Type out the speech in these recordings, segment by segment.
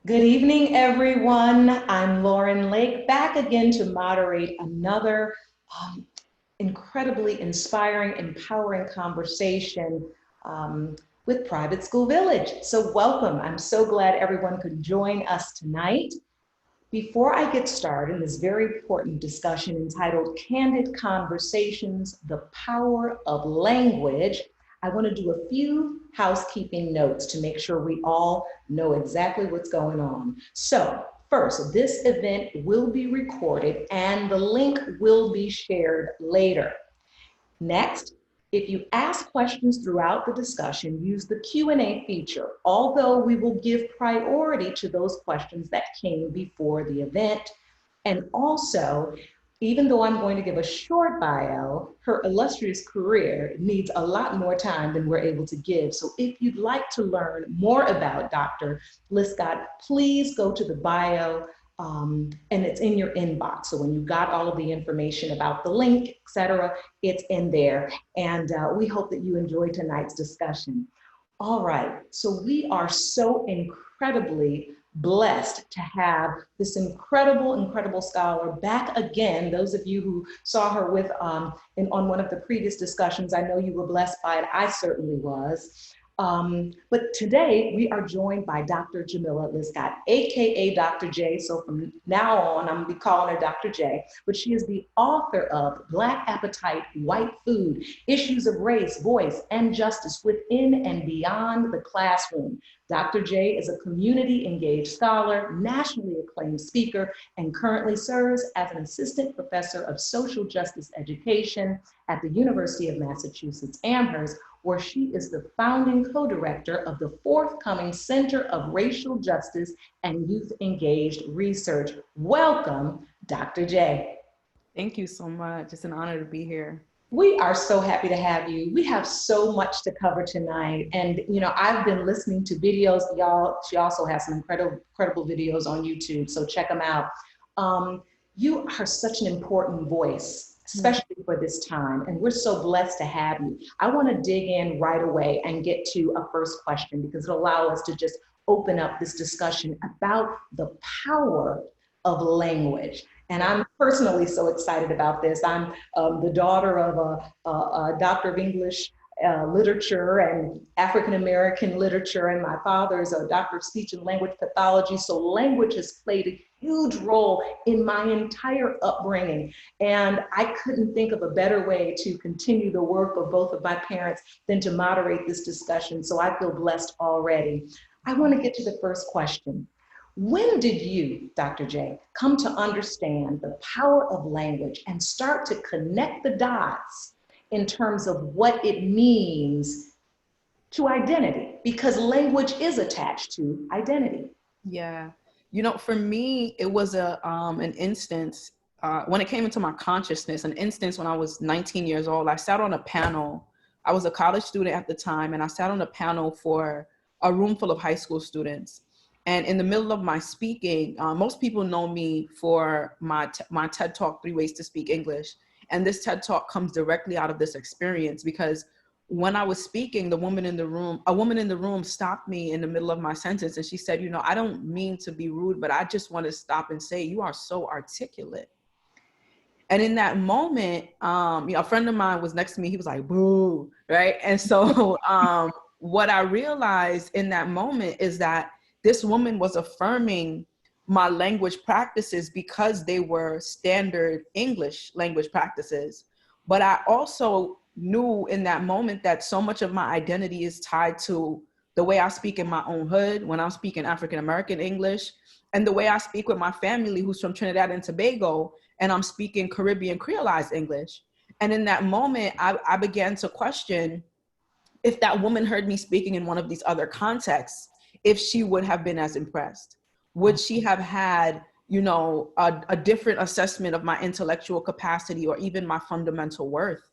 Good evening, everyone. I'm Lauren Lake, back again to moderate another um, incredibly inspiring, empowering conversation with Private School Village. So, welcome. I'm so glad everyone could join us tonight. Before I get started in this very important discussion entitled Candid Conversations, the Power of Language, I want to do a few housekeeping notes to make sure we all know exactly what's going on. So, first, this event will be recorded and the link will be shared later. Next, if you ask questions throughout the discussion, use the Q&A feature, although we will give priority to those questions that came before the event. And also, even though I'm going to give a short bio, her illustrious career needs a lot more time than we're able to give. So if you'd like to learn more about Dr. Liscott, please go to the bio and it's in your inbox. So when you got all of the information about the link, et cetera, it's in there. And we hope that you enjoyed tonight's discussion. All right, so we are so incredibly blessed to have this incredible scholar back again. Those of you who saw her with on one of the previous discussions, I know you were blessed by it. I certainly was. But today we are joined by Dr. Jamila Liscott, AKA Dr. J. So from now on, I'm gonna be calling her Dr. J, but she is the author of Black Appetite, White Food, Issues of Race, Voice, and Justice Within and Beyond the Classroom. Dr. J is a community engaged scholar, nationally acclaimed speaker, and currently serves as an assistant professor of social justice education at the University of Massachusetts Amherst, where she is the founding co-director of the forthcoming Center of Racial Justice and Youth Engaged Research. Welcome, Dr. J. Thank you so much. It's an honor to be here. We are so happy to have you. We have so much to cover tonight. And, you know, I've been listening to videos, y'all. She also has some incredible videos on YouTube, so check them out. You are such an important voice, especially for this time. And we're so blessed to have you. I want to dig in right away and get to a first question because it'll allow us to just open up this discussion about the power of language. And I'm personally so excited about this. I'm the daughter of a doctor of English literature and African American literature, and my father is a doctor of speech and language pathology. So language has played a huge role in my entire upbringing. And I couldn't think of a better way to continue the work of both of my parents than to moderate this discussion. So I feel blessed already. I want to get to the first question. When did you, Dr. J, come to understand the power of language and start to connect the dots in terms of what it means to identity? Because language is attached to identity. Yeah. You know, for me, it was an instance when it came into my consciousness, an instance when I was 19 years old. I sat on a panel. I was a college student at the time, and I sat on a panel for a room full of high school students. And in the middle of my speaking, most people know me for my TED Talk, 3 Ways to Speak English. And this TED Talk comes directly out of this experience because when I was speaking, a woman in the room stopped me in the middle of my sentence. And she said, you know, I don't mean to be rude, but I just want to stop and say, you are so articulate. And in that moment, a friend of mine was next to me. He was like, boo, right? And so what I realized in that moment is that this woman was affirming my language practices because they were standard English language practices. But I also knew in that moment that so much of my identity is tied to the way I speak in my own hood when I'm speaking African American English, and the way I speak with my family who's from Trinidad and Tobago, and I'm speaking Caribbean Creolized English. And in that moment, I began to question if that woman heard me speaking in one of these other contexts, if she would have been as impressed. Would she have had, you know, a different assessment of my intellectual capacity or even my fundamental worth?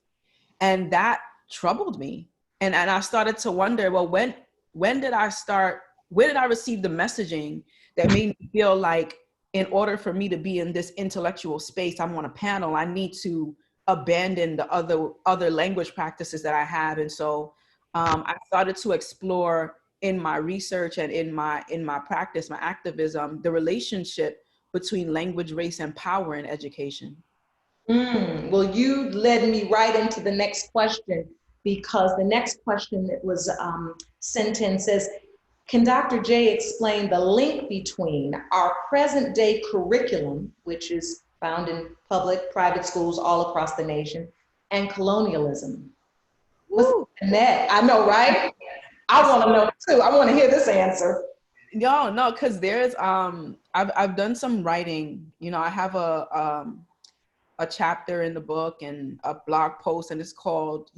And that troubled me. And I started to wonder, well, when did I start, where did I receive the messaging that made me feel like in order for me to be in this intellectual space, I'm on a panel, I need to abandon the other language practices that I have. And so I started to explore in my research and in my practice, my activism, the relationship between language, race, and power in education. Well, you led me right into the next question, because the next question that was sent in says, can Dr. J explain the link between our present day curriculum, which is found in public, private schools all across the nation, and colonialism? What's Woo. the net? I know, right? I want to know too. I want to hear this answer. No, because there's I've done some writing. I have a chapter in the book and a blog post, and it's called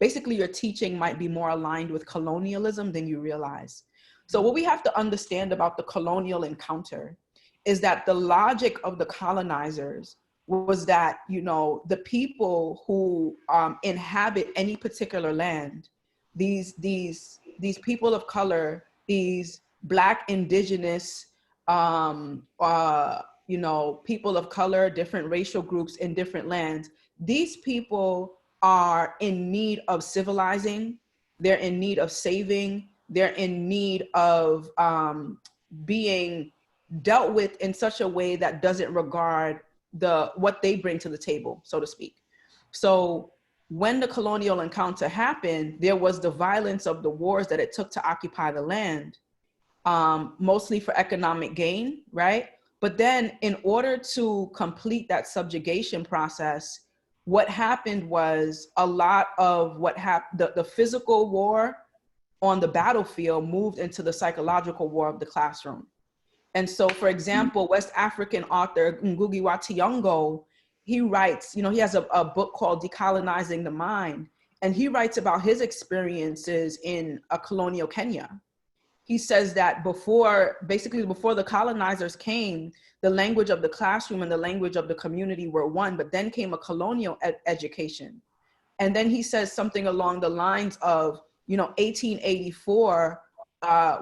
basically your teaching might be more aligned with colonialism than you realize. So what we have to understand about the colonial encounter is that the logic of the colonizers was that, the people who inhabit any particular land, these people of color, these Black, Indigenous, people of color, different racial groups in different lands, these people are in need of civilizing, they're in need of saving, they're in need of being dealt with in such a way that doesn't regard what they bring to the table, so to speak. So when the colonial encounter happened, there was the violence of the wars that it took to occupy the land, mostly for economic gain, right? But then in order to complete that subjugation process, what happened was a lot of what happened, the physical war on the battlefield moved into the psychological war of the classroom. And so, for example, West African author Ngugi wa Thiong'o, he writes, he has a book called Decolonizing the Mind, and he writes about his experiences in colonial Kenya. He says that before the colonizers came, the language of the classroom and the language of the community were one, but then came a colonial education. And then he says something along the lines of, 1884,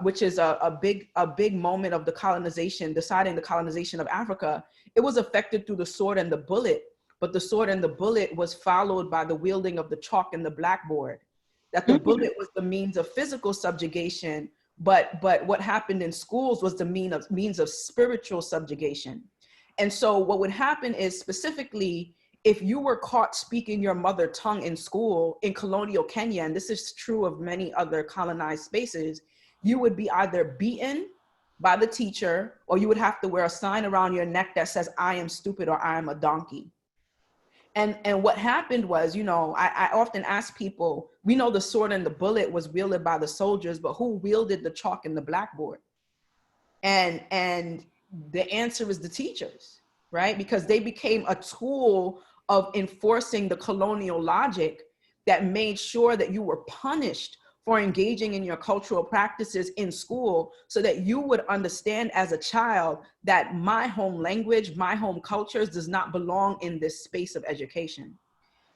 which is a big moment of the colonization, deciding the colonization of Africa. It was affected through the sword and the bullet, but the sword and the bullet was followed by the wielding of the chalk and the blackboard. That the bullet was the means of physical subjugation, but what happened in schools was the means of spiritual subjugation. And so what would happen is, specifically, if you were caught speaking your mother tongue in school in colonial Kenya, and this is true of many other colonized spaces, you would be either beaten by the teacher, or you would have to wear a sign around your neck that says, I am stupid, or I am a donkey. And what happened was, I often ask people, we know the sword and the bullet was wielded by the soldiers, but who wielded the chalk and the blackboard? And the answer is the teachers, right? Because they became a tool of enforcing the colonial logic that made sure that you were punished for engaging in your cultural practices in school, so that you would understand as a child that my home language, my home cultures does not belong in this space of education.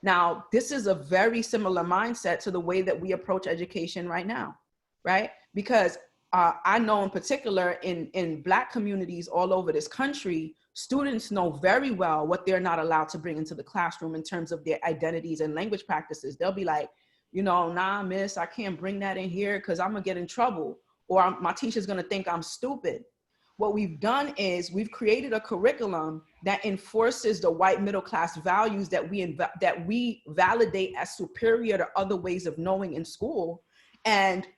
Now, this is a very similar mindset to the way that we approach education right now, right? Because I know in particular in Black communities all over this country, students know very well what they're not allowed to bring into the classroom in terms of their identities and language practices. They'll be like, nah, miss, I can't bring that in here because I'm gonna get in trouble, or my teacher's gonna think I'm stupid. What we've done is we've created a curriculum that enforces the white middle class values that we validate as superior to other ways of knowing in school, and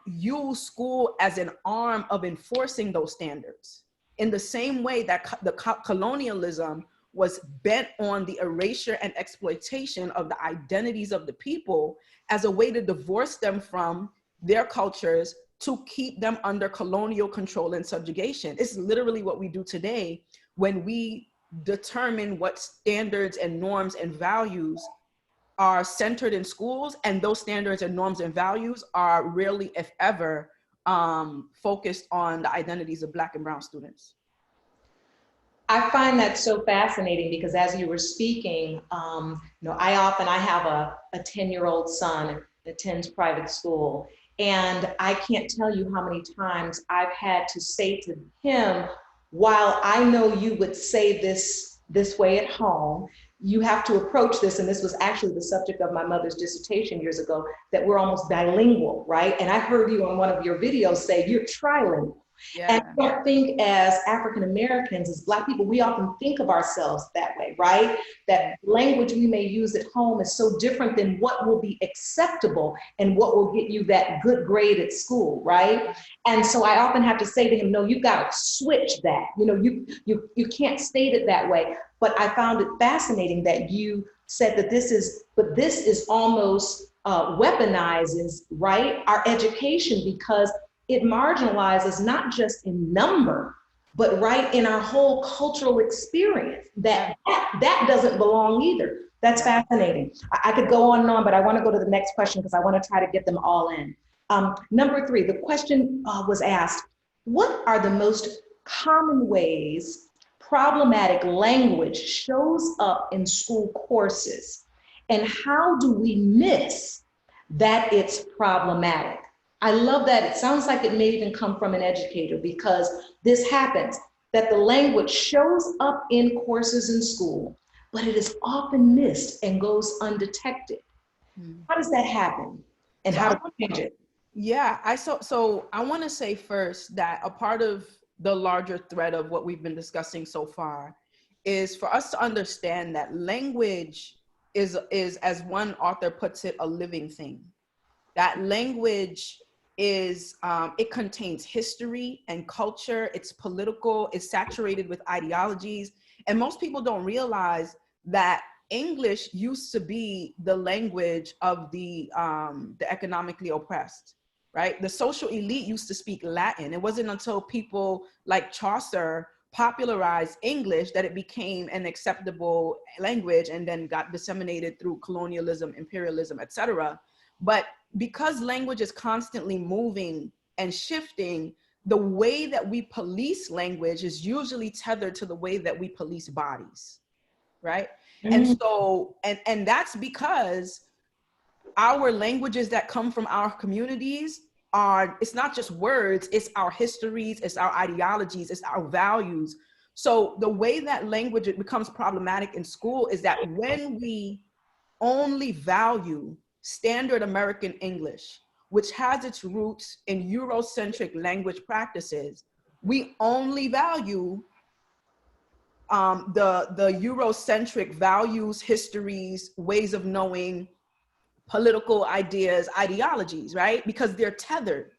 use school as an arm of enforcing those standards. In the same way that the colonialism was bent on the erasure and exploitation of the identities of the people as a way to divorce them from their cultures, to keep them under colonial control and subjugation. It's literally what we do today when we determine what standards and norms and values are centered in schools, and those standards and norms and values are rarely, if ever, focused on the identities of Black and Brown students. I find that so fascinating, because as you were speaking, I have a 10-year-old son that attends private school, and I can't tell you how many times I've had to say to him, while I know you would say this way at home, you have to approach this, and this was actually the subject of my mother's dissertation years ago, that we're almost bilingual, right? And I heard you on one of your videos say you're trilingual. And Yeah. I think as African Americans, as Black people, we often think of ourselves that way, right? That language we may use at home is so different than what will be acceptable and what will get you that good grade at school, right? And so I often have to say to him, no, you've got to switch that. You know, you can't state it that way. But I found it fascinating that you said that this is almost weaponizes, right, our education, because it marginalizes not just in number, but right in our whole cultural experience. That doesn't belong either. That's fascinating. I could go on and on, but I want to go to the next question because I want to try to get them all in. Number 3, the question was asked, what are the most common ways problematic language shows up in school courses? And how do we miss that it's problematic? I love that. It sounds like it may even come from an educator, because this happens, that the language shows up in courses in school, but it is often missed and goes undetected. How does that happen? And So how do we change it? yeah, so I want to say first that a part of the larger thread of what we've been discussing so far is for us to understand that language is as one author puts it, a living thing. That language is, it contains history and culture, it's political, it's saturated with ideologies. And most people don't realize that English used to be the language of the economically oppressed, right? The social elite used to speak Latin. It wasn't until people like Chaucer popularized English that it became an acceptable language and then got disseminated through colonialism, imperialism, etc. But because language is constantly moving and shifting, the way that we police language is usually tethered to the way that we police bodies, right? And so, and that's because our languages that come from our communities are, it's not just words, it's our histories, it's our ideologies, it's our values. So the way that language becomes problematic in school is that when we only value standard American English, which has its roots in Eurocentric language practices, we only value the Eurocentric values, histories, ways of knowing, political ideas, ideologies, right? Because they're tethered.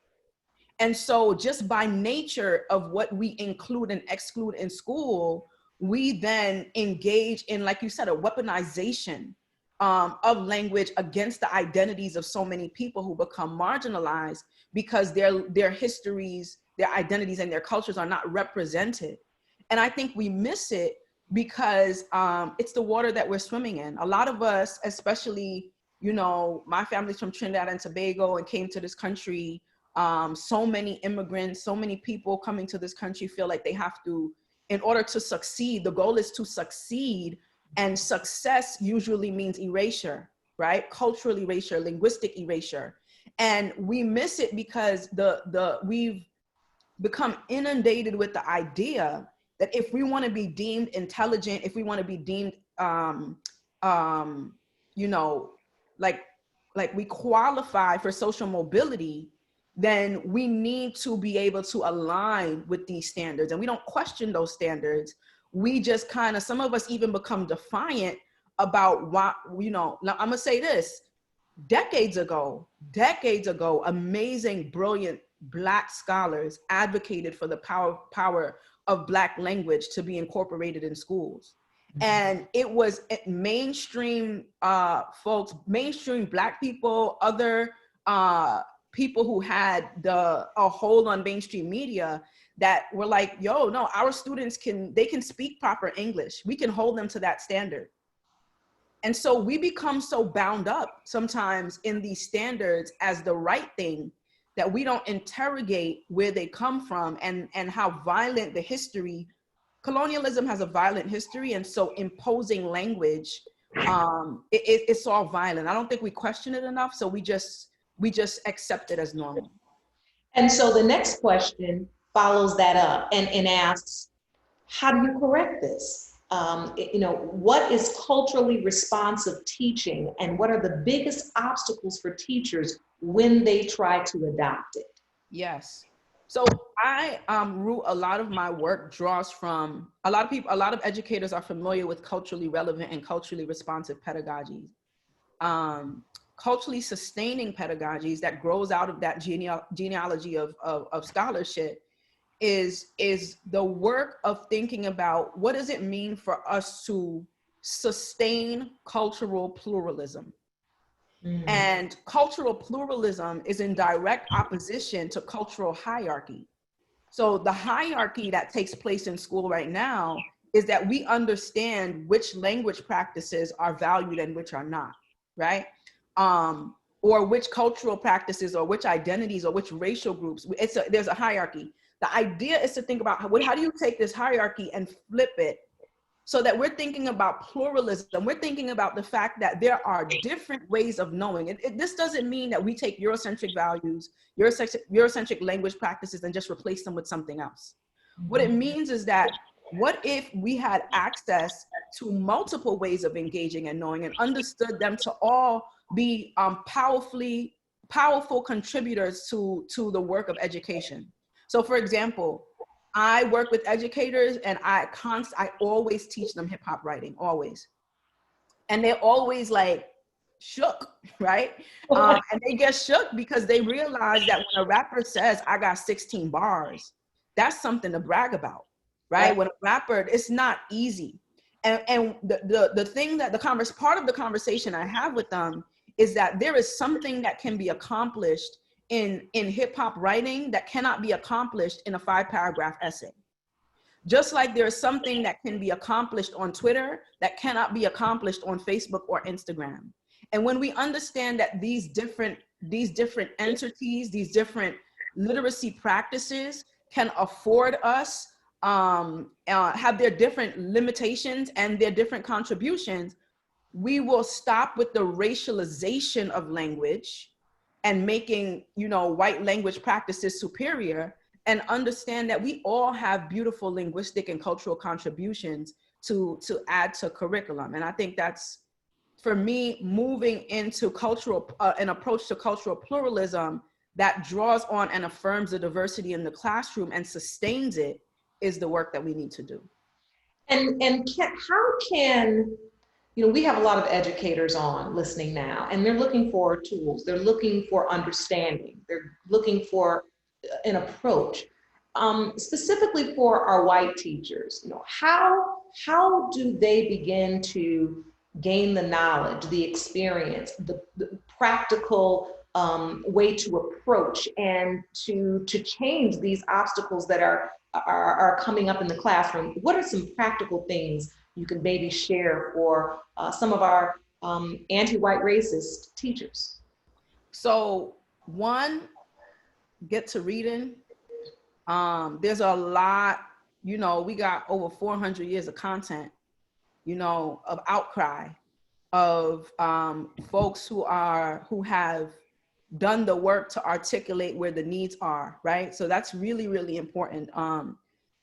And so just by nature of what we include and exclude in school, we then engage in, like you said, a weaponization of language against the identities of so many people who become marginalized because their histories, their identities, and their cultures are not represented. And I think we miss it because it's the water that we're swimming in. A lot of us, especially, you know, my family's from Trinidad and Tobago and came to this country. So many immigrants, so many people coming to this country feel like they have to, in order to succeed, the goal is to succeed, and success usually means erasure, right? Cultural erasure, linguistic erasure. And we miss it because we've become inundated with the idea that if we want to be deemed intelligent, if we want to be deemed, you know, like we qualify for social mobility, then we need to be able to align with these standards. And we don't question those standards. We just kind of, some of us even become defiant about why, you know, now I'm gonna say this, decades ago, amazing, brilliant Black scholars advocated for the power of Black language to be incorporated in schools. And it was mainstream folks, mainstream Black people, other people who had a hold on mainstream media that were like, yo, no, our students they can speak proper English. We can hold them to that standard. And so we become so bound up sometimes in these standards as the right thing that we don't interrogate where they come from and how violent the history. Colonialism has a violent history, and so imposing language, it's all violent. I don't think we question it enough, so we just accept it as normal. And so the next question follows that up and asks, how do you correct this? what is culturally responsive teaching, and what are the biggest obstacles for teachers when they try to adopt it? Yes. So I a lot of my work draws from a lot of people, a lot of educators are familiar with culturally relevant and culturally responsive pedagogies. Culturally sustaining pedagogies that grows out of that genealogy of scholarship is the work of thinking about what does it mean for us to sustain cultural pluralism. And cultural pluralism is in direct opposition to cultural hierarchy. So the hierarchy that takes place in school right now is that we understand which language practices are valued and which are not, right? Or which cultural practices or which identities or which racial groups, there's a hierarchy. The idea is to think about how do you take this hierarchy and flip it so that we're thinking about pluralism. We're thinking about the fact that there are different ways of knowing. This doesn't mean that we take Eurocentric values, Eurocentric language practices, and just replace them with something else. What it means is that what if we had access to multiple ways of engaging and knowing and understood them to all be powerful contributors to the work of education. So for example, I work with educators and I always teach them hip hop writing, always. And they're always like shook, right? And they get shook because they realize that when a rapper says, I got 16 bars, that's something to brag about, right? When a rapper, it's not easy. And the thing that part of the conversation I have with them is that there is something that can be accomplished in hip hop writing that cannot be accomplished in a 5-paragraph essay. Just like there is something that can be accomplished on Twitter that cannot be accomplished on Facebook or Instagram. And when we understand that these different entities, these different literacy practices can afford us, have their different limitations and their different contributions, we will stop with the racialization of language and making, white language practices superior, and understand that we all have beautiful linguistic and cultural contributions to add to curriculum. And I think that's, for me, moving into an approach to cultural pluralism that draws on and affirms the diversity in the classroom and sustains it is the work that we need to do. And how can, we have a lot of educators on listening now, and they're looking for tools, they're looking for understanding, they're looking for an approach. Specifically for our white teachers, how do they begin to gain the knowledge, the experience, the practical way to approach and to change these obstacles that are coming up in the classroom? What are some practical things you can maybe share for some of our anti-white racist teachers? So one, get to reading. There's a lot, we got over 400 years of content, of outcry of folks who have done the work to articulate where the needs are, right? So that's really, really important.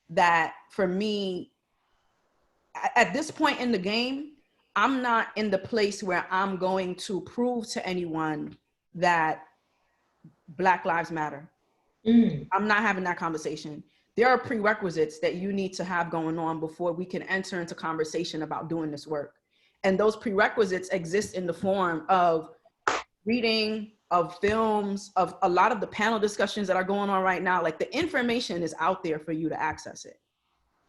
That for me, at this point in the game, I'm not in the place where I'm going to prove to anyone that Black Lives Matter. I'm not having that conversation. There are prerequisites that you need to have going on before we can enter into conversation about doing this work. And those prerequisites exist in the form of reading, of films, of a lot of the panel discussions that are going on right now. Like, the information is out there for you to access it,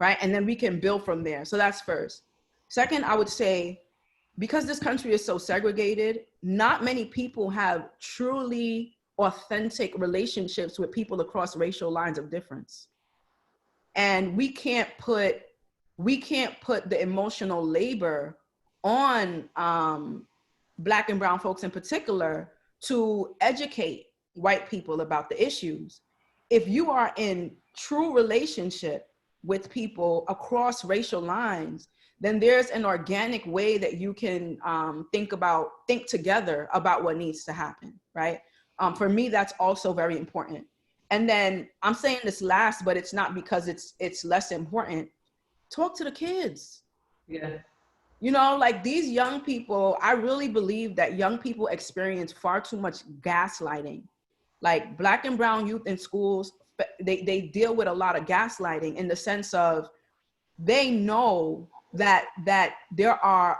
right? And then we can build from there. So that's first. Second, I would say, because this country is so segregated, not many people have truly authentic relationships with people across racial lines of difference. And we can't put the emotional labor on Black and brown folks in particular to educate white people about the issues. If you are in true relationship with people across racial lines, then there's an organic way that you can think together about what needs to happen, right? For me, that's also very important. And then I'm saying this last, but it's not because it's less important. Talk to the kids. Yeah. You know, like these young people, I really believe that young people experience far too much gaslighting. Like Black and brown youth in schools, they deal with a lot of gaslighting in the sense of they know that there are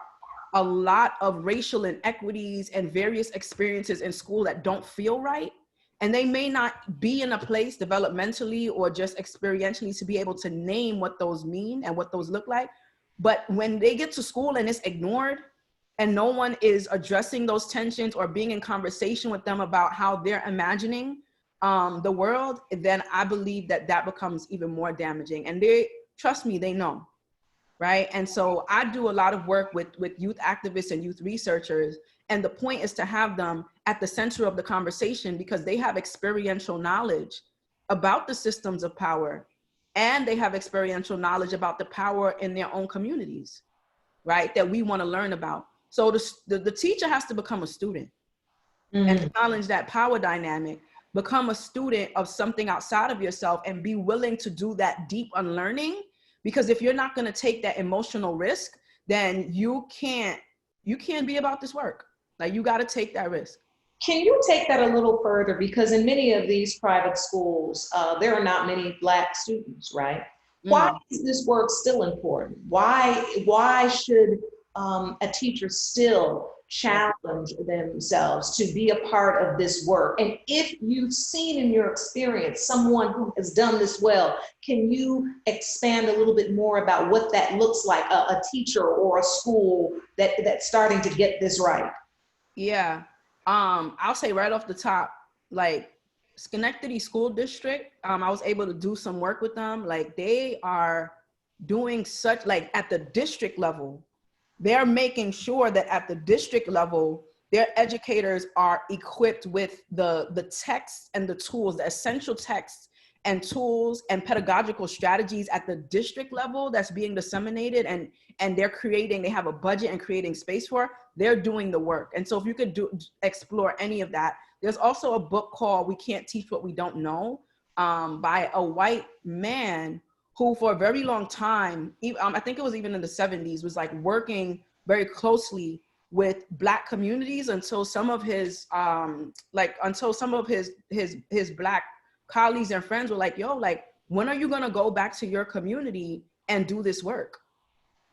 a lot of racial inequities and various experiences in school that don't feel right. And they may not be in a place developmentally or just experientially to be able to name what those mean and what those look like. But when they get to school and it's ignored and no one is addressing those tensions or being in conversation with them about how they're imagining the world, then I believe that that becomes even more damaging. And they, trust me, they know. Right. And so I do a lot of work with youth activists and youth researchers. And the point is to have them at the center of the conversation because they have experiential knowledge about the systems of power and they have experiential knowledge about the power in their own communities, right? That we want to learn about. So the teacher has to become a student and challenge that power dynamic, become a student of something outside of yourself and be willing to do that deep unlearning. Because if you're not going to take that emotional risk, then you can't be about this work. Like you got to take that risk. Can you take that a little further? Because in many of these private schools, there are not many Black students, right? Why is this work still important? Why should a teacher still challenge themselves to be a part of this work? And if you've seen in your experience someone who has done this well, can you expand a little bit more about what that looks like, a teacher or a school that's starting to get this right? Yeah. I'll say right off the top, like Schenectady School District, I was able to do some work with them. Like they are doing such, like at the district level, they're making sure that at the district level, their educators are equipped with the texts and the tools, the essential texts and tools and pedagogical strategies at the district level that's being disseminated, and they have a budget and creating space for, they're doing the work. And so if you could explore any of that. There's also a book called We Can't Teach What We Don't Know, by a white man who for a very long time, I think it was even in the 70s, was like working very closely with Black communities until some of his his Black colleagues and friends were like, yo, like, when are you gonna go back to your community and do this work?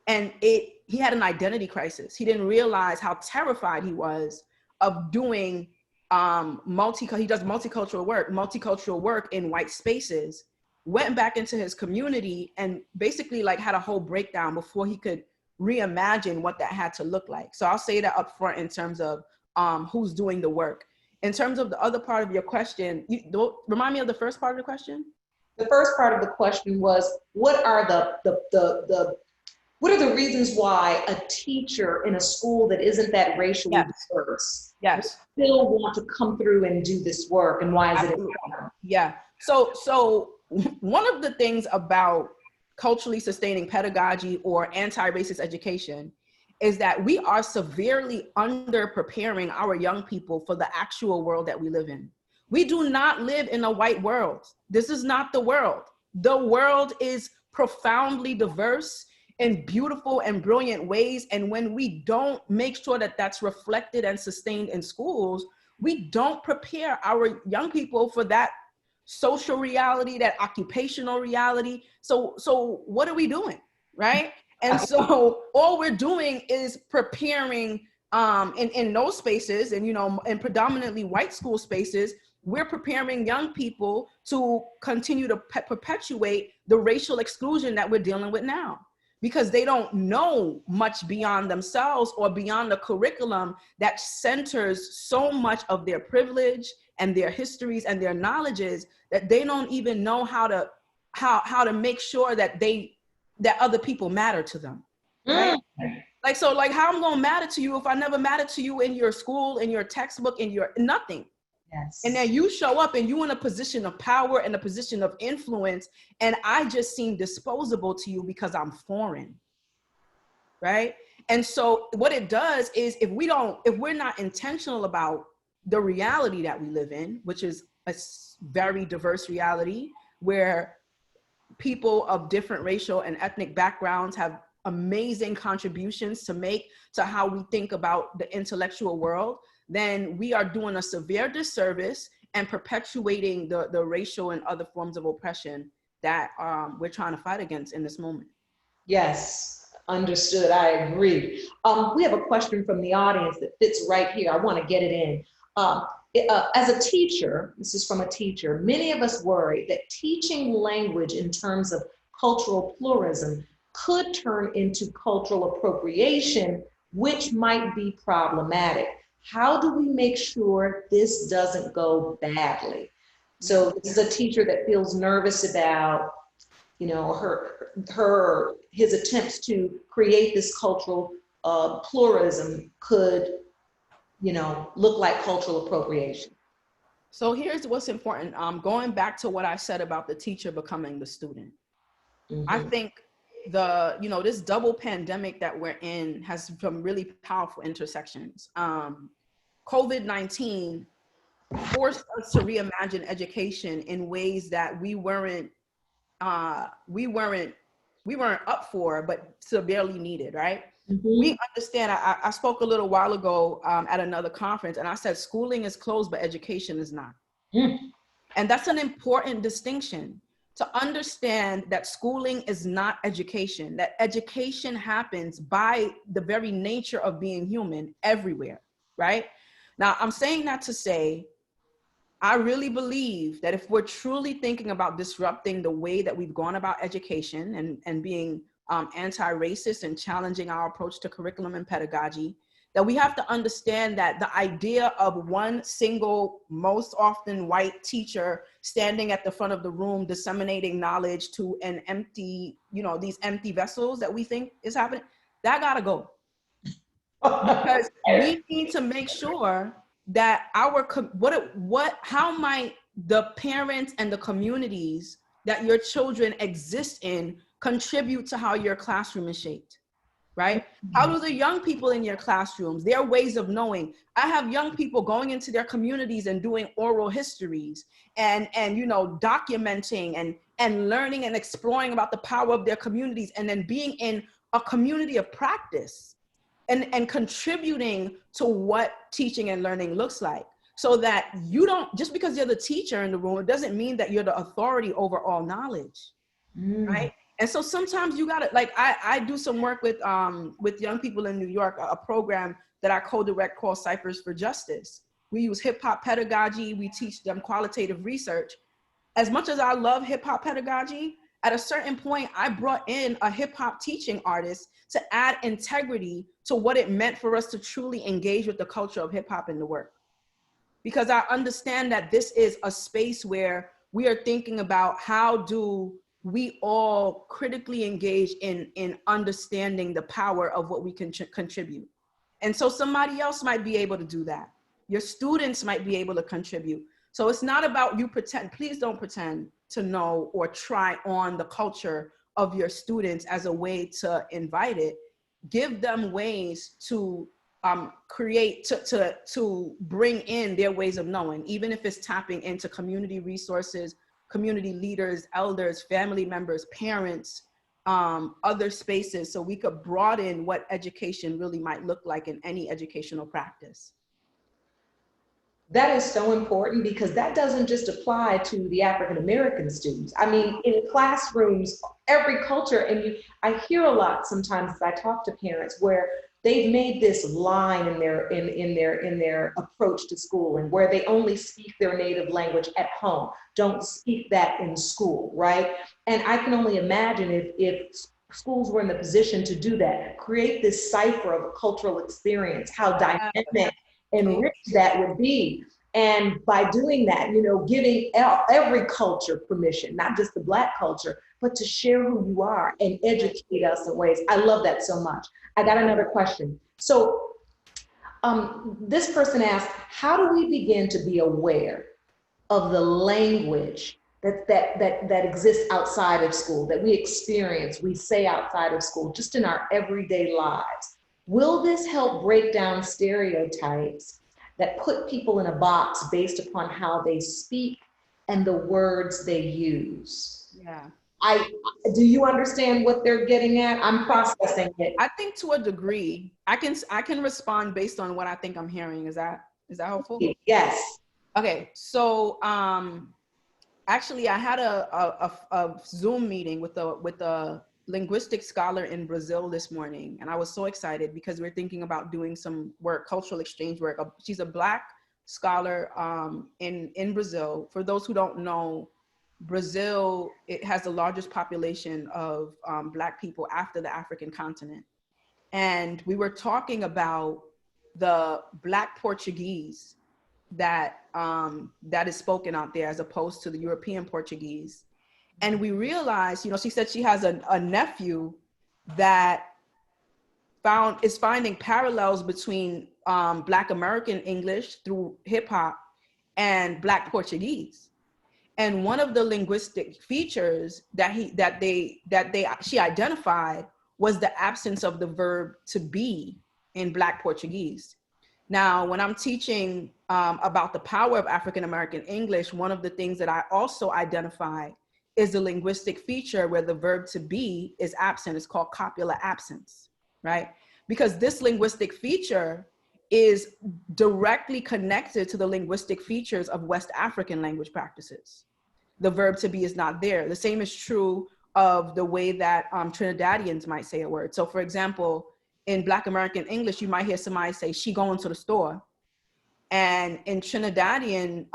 And he had an identity crisis. He didn't realize how terrified he was of doing he does multicultural work in white spaces, went back into his community and basically like had a whole breakdown before he could reimagine what that had to look like. So I'll say that up front in terms of who's doing the work. In terms of the other part of your question, remind me of the first part of the question. The first part of the question was, what are what are the reasons why a teacher in a school that isn't that racially diverse still want to come through and do this work, and why is it important? Yeah. So one of the things about culturally sustaining pedagogy or anti-racist education is that we are severely under preparing our young people for the actual world that we live in. We do not live in a white world. This is not the world. The world is profoundly diverse in beautiful and brilliant ways. And when we don't make sure that that's reflected and sustained in schools, we don't prepare our young people for that social reality, that occupational reality. So what are we doing, right? And so all we're doing is preparing in those spaces, and in predominantly white school spaces, we're preparing young people to continue to perpetuate the racial exclusion that we're dealing with now, because they don't know much beyond themselves or beyond the curriculum that centers so much of their privilege and their histories and their knowledges, that they don't even know how to make sure that other people matter to them, right? Like, so like, how I'm gonna matter to you if I never mattered to you in your school, in your textbook, in your nothing. Yes. And then you show up and you in a position of power and a position of influence, and I just seem disposable to you because I'm foreign, right? And so what it does is, if we're not intentional about the reality that we live in, which is a very diverse reality where people of different racial and ethnic backgrounds have amazing contributions to make to how we think about the intellectual world, then we are doing a severe disservice and perpetuating the racial and other forms of oppression that we're trying to fight against in this moment. Yes, understood. I agree. We have a question from the audience that fits right here. I want to get it in. As a teacher, this is from a teacher, many of us worry that teaching language in terms of cultural pluralism could turn into cultural appropriation, which might be problematic. How do we make sure this doesn't go badly? So this is a teacher that feels nervous about, you know, his attempts to create this cultural pluralism could, you know, look like cultural appropriation. So here's what's important. Going back to what I said about the teacher becoming the student. Mm-hmm. I think this double pandemic that we're in has some really powerful intersections. COVID-19 forced us to reimagine education in ways that we weren't up for, but severely needed, right? Mm-hmm. We understand, I spoke a little while ago at another conference, and I said schooling is closed, but education is not. Mm. And that's an important distinction, to understand that schooling is not education, that education happens by the very nature of being human everywhere, right? Now, I'm saying that to say, I really believe that if we're truly thinking about disrupting the way that we've gone about education and being anti-racist and challenging our approach to curriculum and pedagogy, that we have to understand that the idea of one single, most often white teacher standing at the front of the room disseminating knowledge to an empty, these empty vessels that we think is happening, that gotta go. Because we need to make sure that how might the parents and the communities that your children exist in contribute to how your classroom is shaped, right? How do the young people in your classrooms, their ways of knowing? I have young people going into their communities and doing oral histories and documenting and learning and exploring about the power of their communities, and then being in a community of practice and contributing to what teaching and learning looks like, so that you don't, just because you're the teacher in the room, it doesn't mean that you're the authority over all knowledge, right? And so sometimes you gotta, like, I do some work with young people in New York, a program that I co-direct called Ciphers for Justice. We use hip hop pedagogy, we teach them qualitative research. As much as I love hip hop pedagogy, at a certain point, I brought in a hip hop teaching artist to add integrity to what it meant for us to truly engage with the culture of hip hop in the work. Because I understand that this is a space where we are thinking about how do we all critically engage in understanding the power of what we can contribute. And so somebody else might be able to do that. Your students might be able to contribute. So it's not about you please don't pretend to know or try on the culture of your students as a way to invite it. Give them ways to create, to bring in their ways of knowing, even if it's tapping into community resources, community leaders, elders, family members, parents, other spaces, so we could broaden what education really might look like in any educational practice. That is so important, because that doesn't just apply to the African-American students. I mean, in classrooms, every culture, and I hear a lot sometimes as I talk to parents where they've made this line in their approach to school, and where they only speak their native language at home, don't speak that in school, right? And I can only imagine if schools were in the position to do that, create this cipher of a cultural experience, how dynamic and rich that would be. And by doing that, giving every culture permission, not just the Black culture, but to share who you are and educate us in ways. I love that so much. I got another question. So this person asked, how do we begin to be aware of the language that exists outside of school, that we experience, we say outside of school, just in our everyday lives? Will this help break down stereotypes that put people in a box based upon how they speak and the words they use? Yeah. Do you understand what they're getting at? I'm processing it. I think to a degree, I can respond based on what I think I'm hearing. Is that helpful? Yes. Okay, so actually, I had a Zoom meeting with a linguistic scholar in Brazil this morning, and I was so excited because we're thinking about doing some work, cultural exchange work. She's a Black scholar in Brazil. For those who don't know, Brazil, it has the largest population of Black people after the African continent. And we were talking about the Black Portuguese that that is spoken out there as opposed to the European Portuguese. And we realized, you know, she said she has a nephew that is finding parallels between Black American English through hip hop and Black Portuguese. And one of the linguistic features that she identified was the absence of the verb to be in Black Portuguese. Now, when I'm teaching about the power of African American English, one of the things that I also identify is the linguistic feature where the verb to be is absent. It's called Copula Absence, right? Because this linguistic feature is directly connected to the linguistic features of West African language practices. The verb to be is not there. The same is true of the way that Trinidadians might say a word. So for example, in Black American English, you might hear somebody say, she going to the store. And in Trinidadian,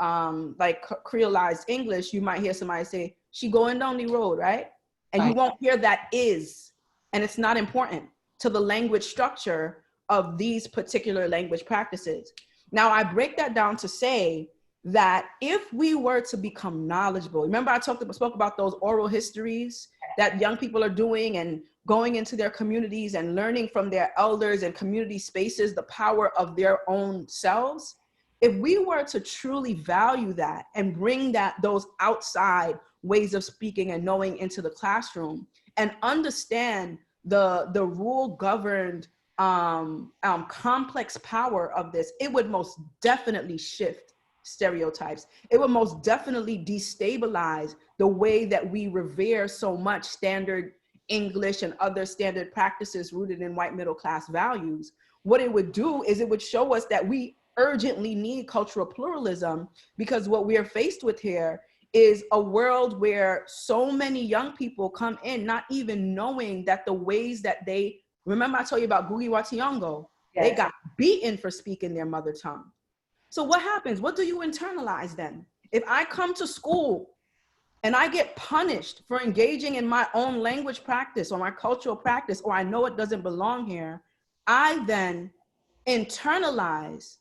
like Creolized English, you might hear somebody say, she going down the road, right? And you won't hear that is, and it's not important to the language structure of these particular language practices. Now, I break that down to say that if we were to become knowledgeable, remember I spoke about those oral histories that young people are doing and going into their communities and learning from their elders and community spaces, the power of their own selves. If we were to truly value that and bring those outside ways of speaking and knowing into the classroom and understand the rule governed complex power of this, it would most definitely shift stereotypes. It would most definitely destabilize the way that we revere so much standard English and other standard practices rooted in white middle class values. What it would do is it would show us that we urgently need cultural pluralism, because what we are faced with here is a world where so many young people come in not even knowing that the ways that they, remember I told you about Gugi Wationgo, they got beaten for speaking their mother tongue. So what happens? What do you internalize then? If I come to school and I get punished for engaging in my own language practice or my cultural practice, or I know it doesn't belong here, I then internalize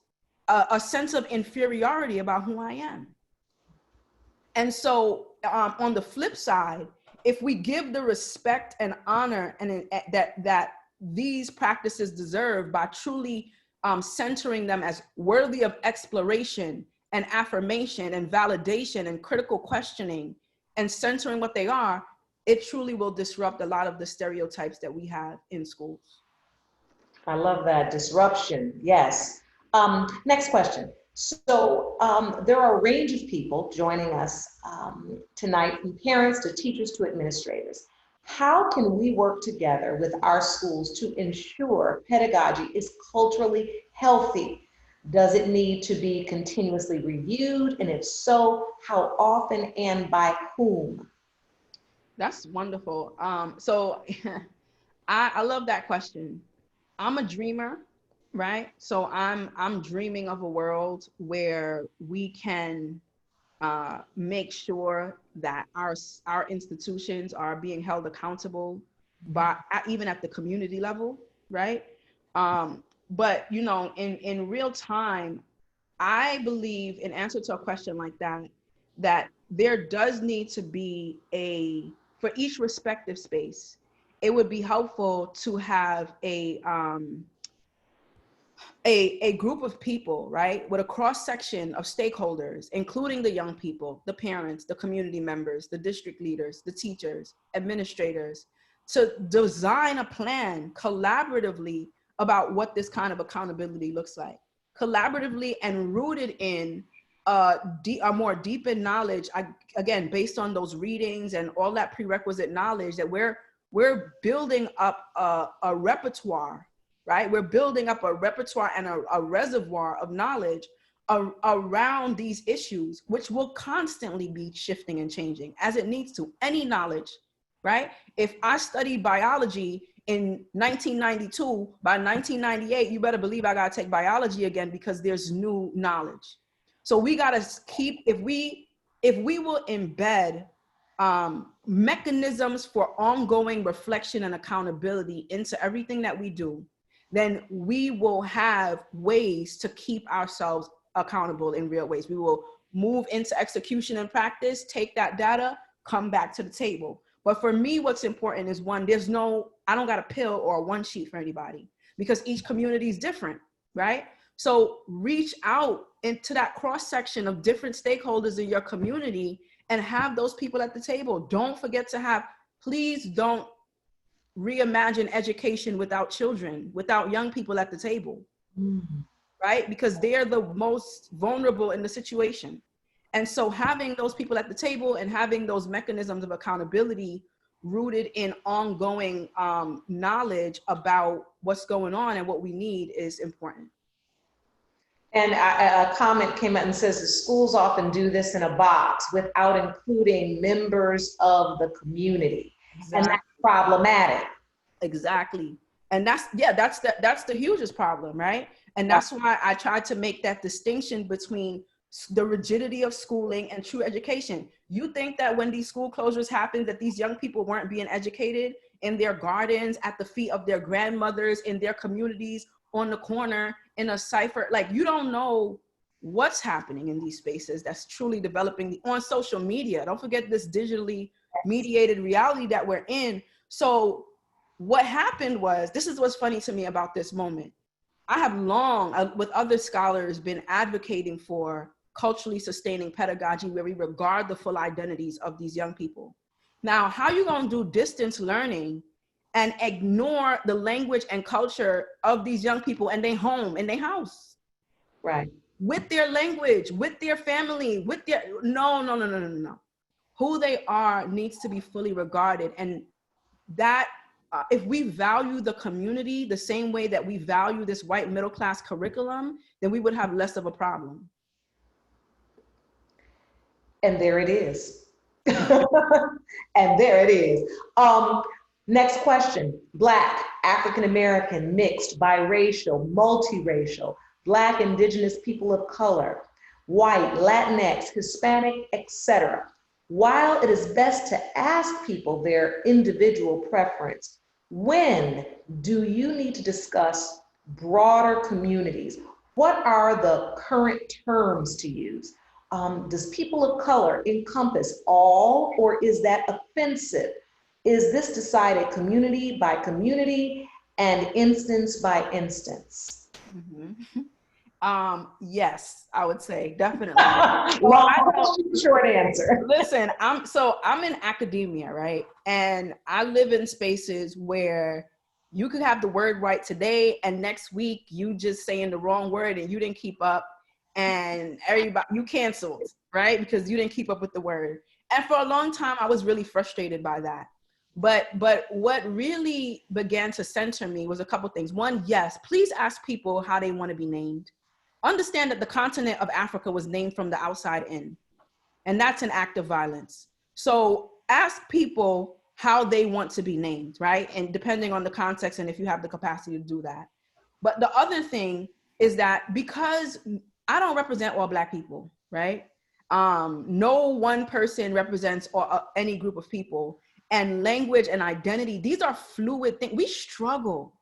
a sense of inferiority about who I am. And so on the flip side, if we give the respect and honor and that these practices deserve by truly centering them as worthy of exploration and affirmation and validation and critical questioning and centering what they are, it truly will disrupt a lot of the stereotypes that we have in schools. I love that, disruption, yes. Next question. So there are a range of people joining us tonight, from parents to teachers to administrators. How can we work together with our schools to ensure pedagogy is culturally healthy? Does it need to be continuously reviewed? And if so, how often and by whom? That's wonderful. So I love that question. I'm a dreamer, right? So I'm dreaming of a world where we can make sure that our institutions are being held accountable by even at the community level, right? But you know, in real time, I believe, in answer to a question like that, that there does need to be for each respective space, it would be helpful to have a group of people, right, with a cross section of stakeholders, including the young people, the parents, the community members, the district leaders, the teachers, administrators, to design a plan collaboratively about what this kind of accountability looks like, collaboratively and rooted in a more deepened knowledge, again, based on those readings and all that prerequisite knowledge, that we're building up a repertoire, right? We're building up a repertoire and a reservoir of knowledge around these issues, which will constantly be shifting and changing as it needs to. Any knowledge, right? If I studied biology in 1992, by 1998, you better believe I gotta take biology again because there's new knowledge. So we gotta keep, if we will embed mechanisms for ongoing reflection and accountability into everything that we do, then we will have ways to keep ourselves accountable in real ways. We will move into execution and practice, take that data, come back to the table. But for me, what's important is, one, I don't got a pill or a one sheet for anybody, because each community is different, right? So reach out into that cross section of different stakeholders in your community and have those people at the table. Don't forget to please don't reimagine education without children, without young people at the table, right? Because they're the most vulnerable in the situation. And so having those people at the table and having those mechanisms of accountability rooted in ongoing knowledge about what's going on and what we need is important. And a comment came up and says the schools often do this in a box without including members of the community. Exactly. And that's problematic. Exactly. And that's the hugest problem, right? And that's why I tried to make that distinction between the rigidity of schooling and true education. You think that when these school closures happened, that these young people weren't being educated in their gardens, at the feet of their grandmothers, in their communities, on the corner, in a cipher? Like, you don't know what's happening in these spaces that's truly developing on social media. Don't forget this digitally mediated reality that we're in. So what happened was, this is what's funny to me about this moment. I have long, with other scholars, been advocating for culturally sustaining pedagogy where we regard the full identities of these young people. Now, how you gonna do distance learning and ignore the language and culture of these young people and their home, in their house? Right. With their language, with their family, with their, no. Who they are needs to be fully regarded. And that, if we value the community the same way that we value this white middle class curriculum, then we would have less of a problem. And there it is. And there it is. Next question. Black, African-American, mixed, biracial, multiracial, Black, Indigenous, people of color, white, Latinx, Hispanic, etc. While it is best to ask people their individual preference, when do you need to discuss broader communities? What are the current terms to use? Does people of color encompass all, or is that offensive? Is this decided community by community and instance by instance? Yes, I would say definitely. Short answer. Listen, I'm in academia, right? And I live in spaces where you could have the word right today, and next week you just saying the wrong word and you didn't keep up, and everybody, you canceled, right? Because you didn't keep up with the word. And for a long time, I was really frustrated by that. But what really began to center me was a couple things. One, yes, please ask people how they want to be named. Understand that the continent of Africa was named from the outside in, and that's an act of violence. So ask people how they want to be named, right? And depending on the context and if you have the capacity to do that. But the other thing is that because I don't represent all Black people, right? No one person represents any group of people. And language and identity, these are fluid things. We struggle.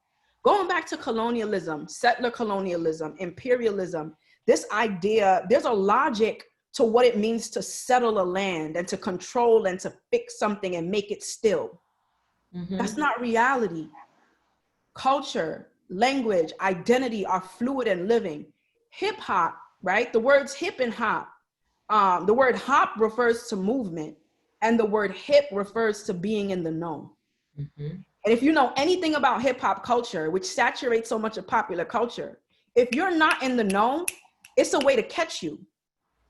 Going back to colonialism, settler colonialism, imperialism, this idea, there's a logic to what it means to settle a land and to control and to fix something and make it still. That's not reality. Culture, language, identity are fluid and living. Hip hop, right? The words hip and hop. The word hop refers to movement, and the word hip refers to being in the know. And if you know anything about hip hop culture, which saturates so much of popular culture, if you're not in the know, it's a way to catch you.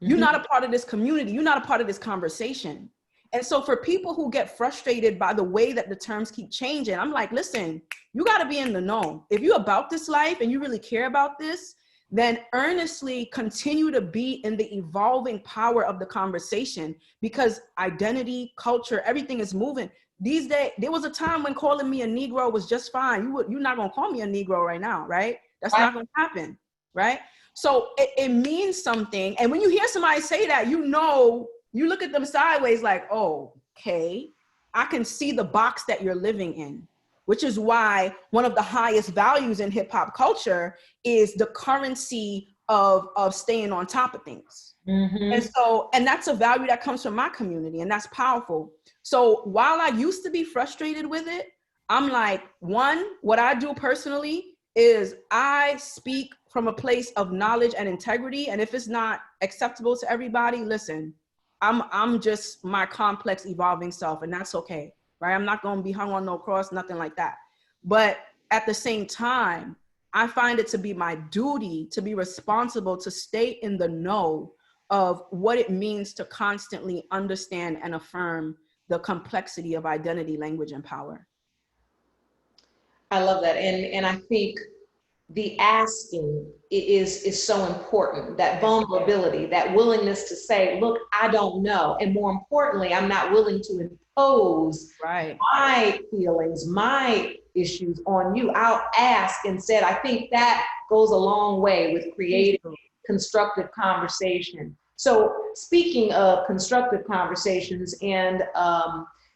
You're not a part of this community. You're not a part of this conversation. And so for people who get frustrated by the way that the terms keep changing, I'm like, listen, you got to be in the know. If you're about this life and you really care about this, then earnestly continue to be in the evolving power of the conversation, because identity, culture, everything is moving. These days, there was a time when calling me a Negro was just fine. You're not going to call me a Negro right now, right? That's not going to happen, right? So it means something. And when you hear somebody say that, you know, you look at them sideways like, oh, okay, I can see the box that you're living in, which is why one of the highest values in hip hop culture is the currency of staying on top of things. And that's a value that comes from my community, and that's powerful. So while I used to be frustrated with it, I'm like, one, what I do personally is I speak from a place of knowledge and integrity. And if it's not acceptable to everybody, listen, I'm just my complex evolving self, and that's okay, right? I'm not going to be hung on no cross, nothing like that. But at the same time, I find it to be my duty to be responsible to stay in the know of what it means to constantly understand and affirm the complexity of identity, language, and power. I love that. And I think the asking is so important, that vulnerability, that willingness to say, look, I don't know. And more importantly, I'm not willing to impose my feelings, my issues on you. I'll ask instead. I think that goes a long way with creating constructive conversation. So speaking of constructive conversations, and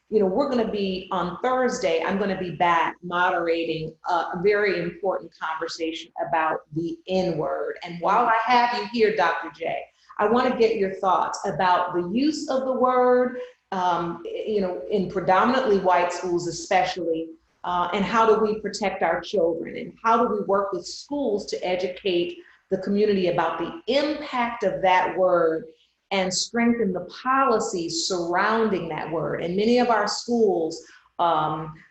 we're going to be on Thursday, I'm going to be back moderating a very important conversation about the N-word. And while I have you here, Dr. J, I want to get your thoughts about the use of the word, in predominantly white schools especially, and how do we protect our children, and how do we work with schools to educate the community about the impact of that word and strengthen the policies surrounding that word. And many of our schools,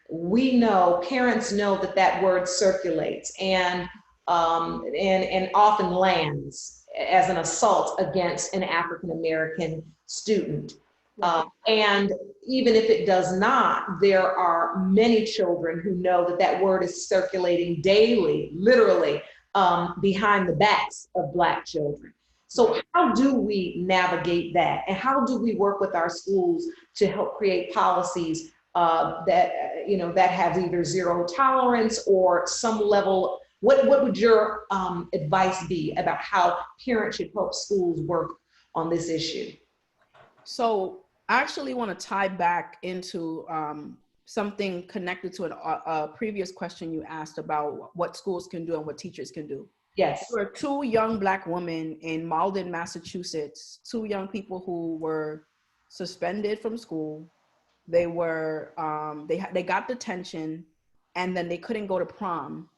we know, parents know that word circulates and often lands as an assault against an African-American student. And even if it does not, there are many children who know that word is circulating daily, literally, behind the backs of Black children. So how do we navigate that? And how do we work with our schools to help create policies that have either zero tolerance or some level? What would your advice be about how parents should help schools work on this issue? So I actually want to tie back into something connected to a previous question you asked about what schools can do and what teachers can do. Yes. There were two young Black women in Malden, Massachusetts, two young people who were suspended from school. They were, they got detention, and then they couldn't go to prom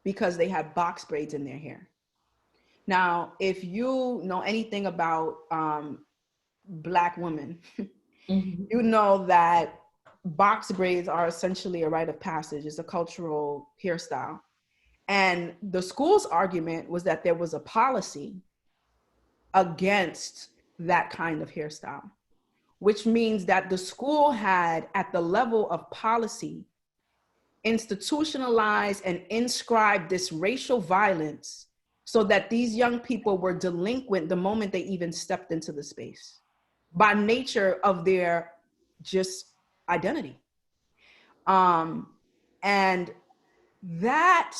because they had box braids in their hair. Now, if you know anything about Black women, you know that box braids are essentially a rite of passage. It's a cultural hairstyle. And the school's argument was that there was a policy against that kind of hairstyle, which means that the school had, at the level of policy, institutionalized and inscribed this racial violence so that these young people were delinquent the moment they even stepped into the space by nature of their just identity. And that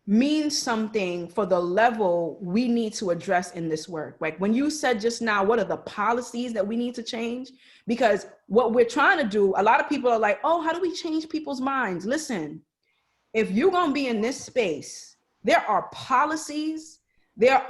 means something for the level we need to address in this work. Like when you said just now, what are the policies that we need to change? Because what we're trying to do, a lot of people are like, oh, how do we change people's minds? Listen, if you're going to be in this space, there are policies, there's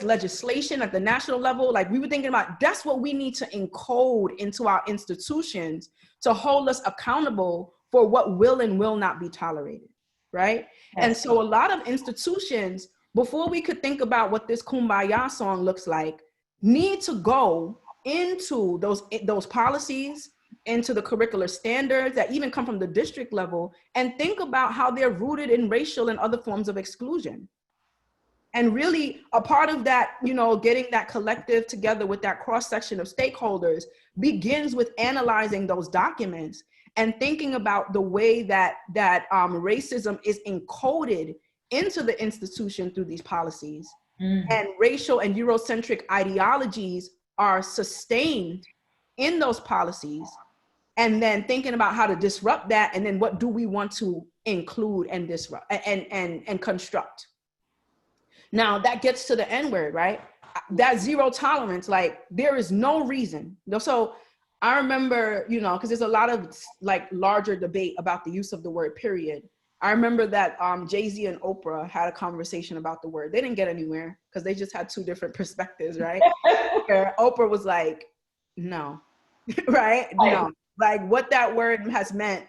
legislation at the national level. Like we were thinking about, that's what we need to encode into our institutions to hold us accountable for what will and will not be tolerated. Right? Yes. And so a lot of institutions, before we could think about what this Kumbaya song looks like, need to go into those policies, into the curricular standards that even come from the district level, and think about how they're rooted in racial and other forms of exclusion. And really a part of that, you know, getting that collective together with that cross section of stakeholders begins with analyzing those documents and thinking about the way that racism is encoded into the institution through these policies. And racial and Eurocentric ideologies are sustained in those policies, and then thinking about how to disrupt that, and then what do we want to include and disrupt and construct. Now that gets to the N word, right? That zero tolerance, like there is no reason. So I remember, you know, because there's a lot of like larger debate about the use of the word period. I remember that Jay-Z and Oprah had a conversation about the word. They didn't get anywhere because they just had two different perspectives, right? Where Oprah was like, no, right? No, like what that word has meant,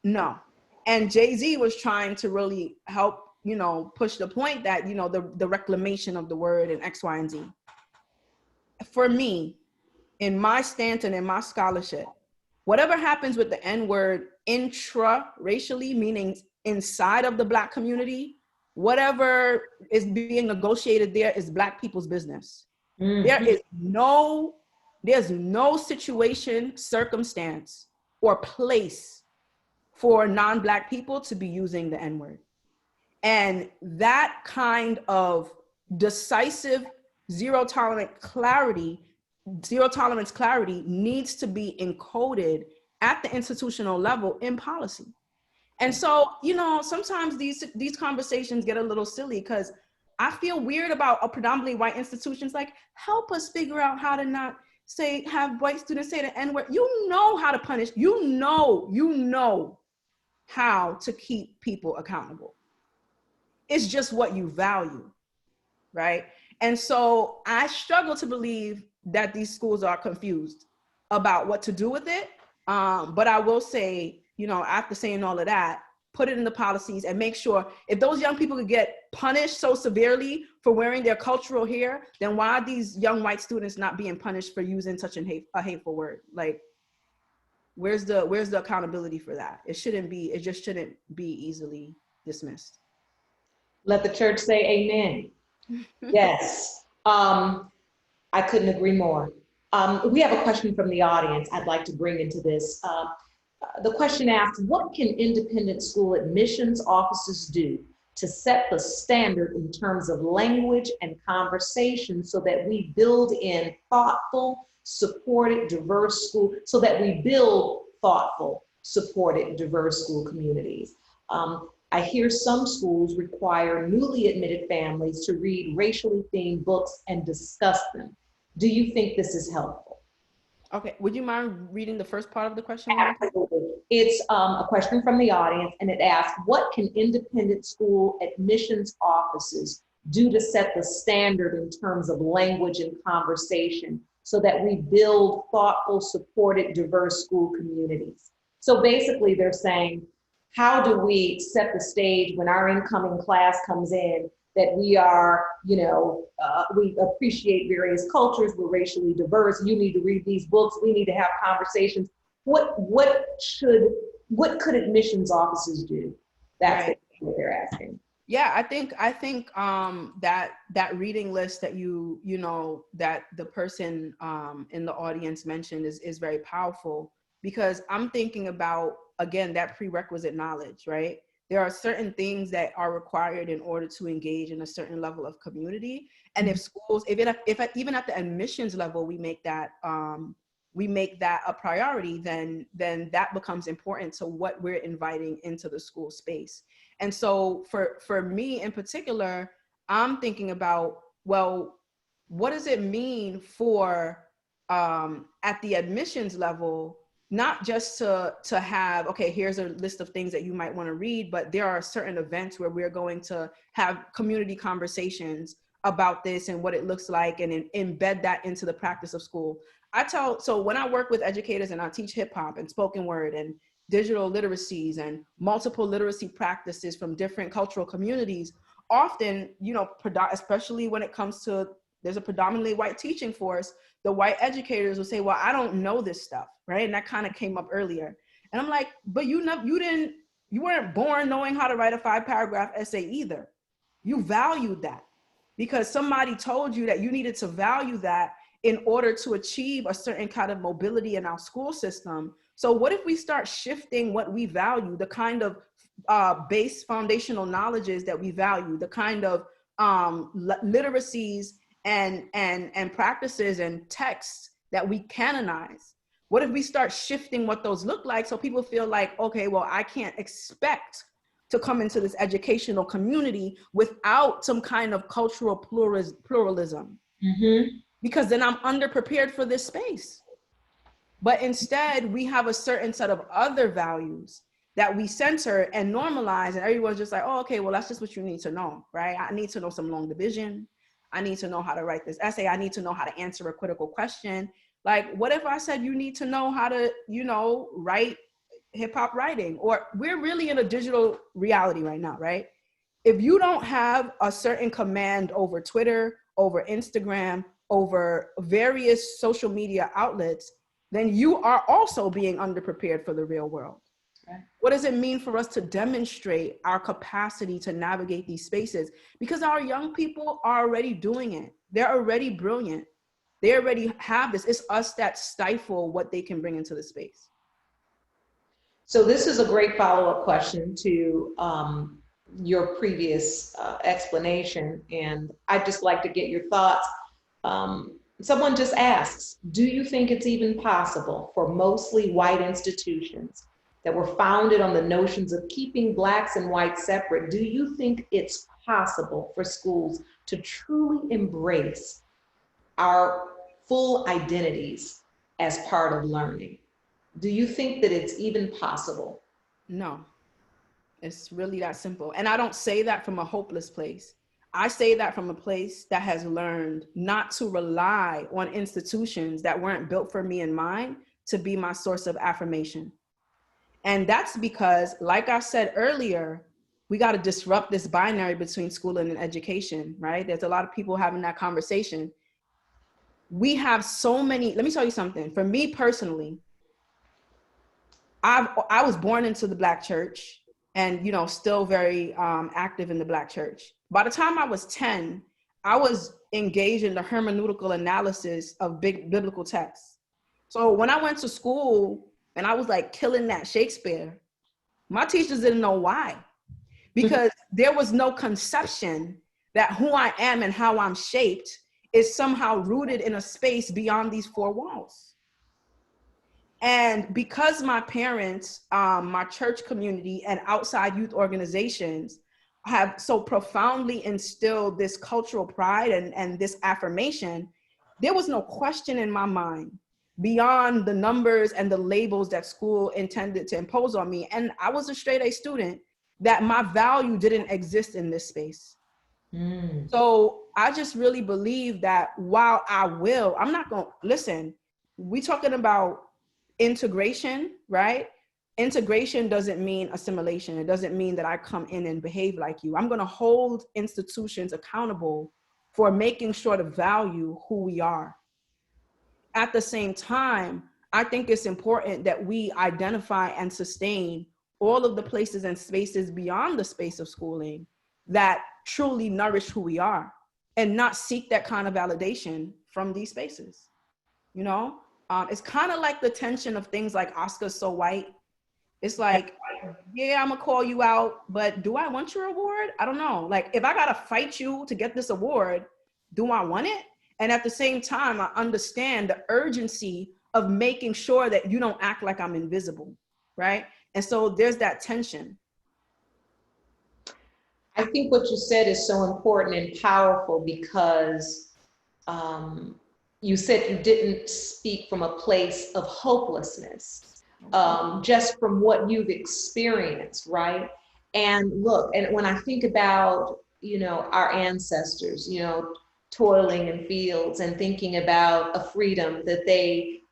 no. And Jay-Z was trying to really help, you know, push the point that, you know, the reclamation of the word and X, Y, and Z. For me, in my stance and in my scholarship, whatever happens with the N word intra-racially, meaning inside of the Black community, whatever is being negotiated there is Black people's business. There's no situation, circumstance, or place for non-Black people to be using the N word. And that kind of decisive zero tolerance clarity needs to be encoded at the institutional level in policy. And so, you know, sometimes these conversations get a little silly because I feel weird about a predominantly white institutions like, help us figure out how to not have white students say the N-word. You know how to punish, you know how to keep people accountable. It's just what you value, right? And so I struggle to believe that these schools are confused about what to do with it. But I will say, you know, after saying all of that, put it in the policies and make sure if those young people could get punished so severely for wearing their cultural hair, then why are these young white students not being punished for using such a hateful word? Like, where's the accountability for that? It just shouldn't be easily dismissed. Let the church say amen. Yes. I couldn't agree more. We have a question from the audience I'd like to bring into this. The question asks, what can independent school admissions officers do to set the standard in terms of language and conversation so that we build in thoughtful, supported, diverse school, so that we build thoughtful, supported, diverse school communities? I hear some schools require newly admitted families to read racially themed books and discuss them. Do you think this is helpful? Okay, would you mind reading the first part of the question? Absolutely. It's a question from the audience, and it asks, what can independent school admissions offices do to set the standard in terms of language and conversation so that we build thoughtful, supported, diverse school communities? So basically they're saying, how do we set the stage when our incoming class comes in that we are, you know, we appreciate various cultures, we're racially diverse, you need to read these books, we need to have conversations. What could admissions officers do? That's right. What they're asking. Yeah, I think that reading list that you know that the person in the audience mentioned is very powerful, because I'm thinking about, again, that prerequisite knowledge, right? There are certain things that are required in order to engage in a certain level of community. And if schools, if even at the admissions level, we make that a priority, then that becomes important to what we're inviting into the school space. And so for me in particular, I'm thinking about, well, what does it mean for at the admissions level, not just to have, okay, here's a list of things that you might want to read, but there are certain events where we're going to have community conversations about this and what it looks like, and embed that into the practice of school. So when I work with educators and I teach hip hop and spoken word and digital literacies and multiple literacy practices from different cultural communities, often, you know, especially when it comes to, there's a predominantly white teaching force, the white educators will say, well, I don't know this stuff, right? And that kind of came up earlier. And I'm like, but you weren't born knowing how to write a 5-paragraph essay either. You valued that. because somebody told you that you needed to value that in order to achieve a certain kind of mobility in our school system. So what if we start shifting what we value, the kind of base foundational knowledges that we value, the kind of literacies and practices and texts that we canonize? What if we start shifting what those look like so people feel like, okay, well, I can't expect to come into this educational community without some kind of cultural pluralism, because then I'm underprepared for this space. But instead, we have a certain set of other values that we center and normalize, and everyone's just like, oh, okay, well, that's just what you need to know, right? I need to know some long division. I need to know how to write this essay. I need to know how to answer a critical question. Like, what if I said you need to know how to, write hip hop writing? Or we're really in a digital reality right now, right? If you don't have a certain command over Twitter, over Instagram, over various social media outlets, then you are also being underprepared for the real world. Right. What does it mean for us to demonstrate our capacity to navigate these spaces? Because our young people are already doing it. They're already brilliant. They already have this. It's us that stifle what they can bring into the space. So this is a great follow-up question to your previous explanation, and I'd just like to get your thoughts. Someone just asks, do you think it's even possible for mostly white institutions that were founded on the notions of keeping blacks and whites separate, do you think it's possible for schools to truly embrace our full identities as part of learning? Do you think that it's even possible? No, it's really that simple. And I don't say that from a hopeless place. I say that from a place that has learned not to rely on institutions that weren't built for me and mine to be my source of affirmation. And that's because, like I said earlier, we got to disrupt this binary between schooling and education, right? There's a lot of people having that conversation. We have so many, let me tell you something. For me personally, I was born into the Black church and, still very active in the Black church. By the time I was 10, I was engaged in the hermeneutical analysis of big biblical texts. So when I went to school and I was like killing that Shakespeare, my teachers didn't know why, because there was no conception that who I am and how I'm shaped is somehow rooted in a space beyond these four walls. And because my parents, my church community, and outside youth organizations have so profoundly instilled this cultural pride and this affirmation, there was no question in my mind beyond the numbers and the labels that school intended to impose on me. And I was a straight A student, that my value didn't exist in this space. So I just really believe that while I'm not going to, listen, we talking about integration, right? Integration doesn't mean assimilation. It doesn't mean that I come in and behave like you. I'm going to hold institutions accountable for making sure to value who we are. At the same time, I think it's important that we identify and sustain all of the places and spaces beyond the space of schooling that truly nourish who we are, and not seek that kind of validation from these spaces. It's kind of like the tension of things like Oscar's So White. It's like, yeah, I'm gonna call you out, but do I want your award? I don't know. Like, if I gotta fight you to get this award, do I want it? And at the same time, I understand the urgency of making sure that you don't act like I'm invisible, right? And so there's that tension. I think what you said is so important and powerful, because you said you didn't speak from a place of hopelessness, just from what you've experienced, right? And look, and when I think about, our ancestors, toiling in fields and thinking about a freedom that they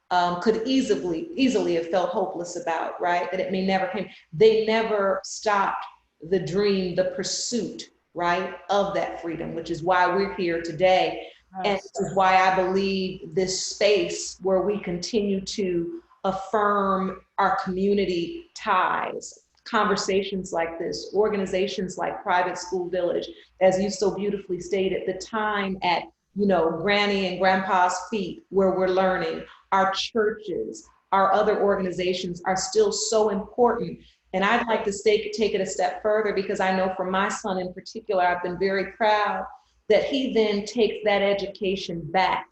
could easily have felt hopeless about, right? That it may never came. They never stopped the dream, the pursuit, right, of that freedom, which is why we're here today. And this is why I believe this space where we continue to affirm our community ties, conversations like this, organizations like Private School Village, as you so beautifully stated, the time at, you know, granny and grandpa's feet where we're learning, our churches, our other organizations are still so important. And I'd like to take it a step further, because I know for my son in particular, I've been very proud that he then takes that education back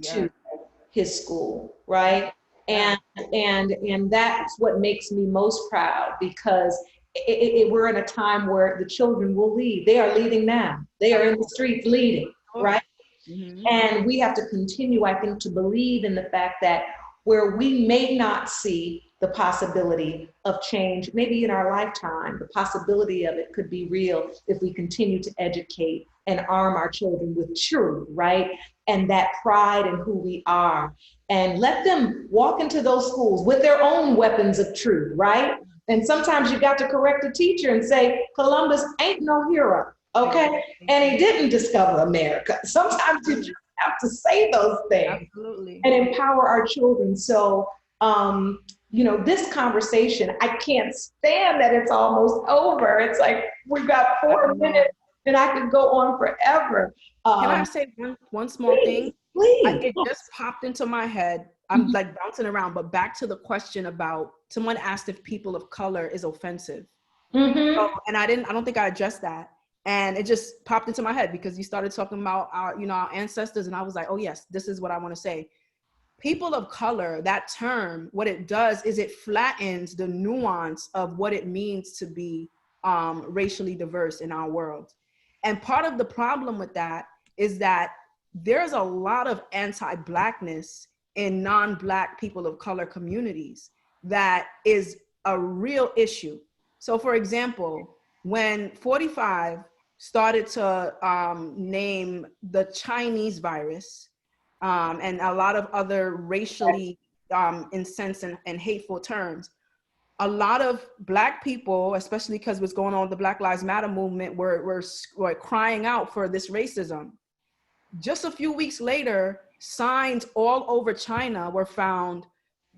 to his school, right? And that's what makes me most proud, because we're in a time where the children will lead. They are leading now. They are in the streets leading, right? Mm-hmm. And we have to continue, I think, to believe in the fact that where we may not see the possibility of change, maybe in our lifetime, the possibility of it could be real if we continue to educate and arm our children with truth, right? And that pride in who we are. And let them walk into those schools with their own weapons of truth, right? And sometimes you got to correct a teacher and say, Columbus ain't no hero, okay? And he didn't discover America. Sometimes you just have to say those things. Absolutely. And empower our children. So, you know, this conversation, I can't stand that it's almost over. It's like, we've got 4 minutes and I could go on forever. Can I say one small thing? Please. It just popped into my head. I'm like bouncing around, but back to the question about, someone asked if people of color is offensive. So, and I don't think I addressed that. And it just popped into my head because you started talking about our, you know, our ancestors. And I was like, oh yes, this is what I want to say. People of color, that term, what it does is it flattens the nuance of what it means to be racially diverse in our world. And part of the problem with that is that there's a lot of anti-Blackness in non-Black people of color communities that is a real issue. So for example, when 45 started to name the Chinese virus, and a lot of other racially incensed and hateful terms, a lot of Black people, especially because what's going on with the Black Lives Matter movement, were crying out for this racism. Just a few weeks later, signs all over China were found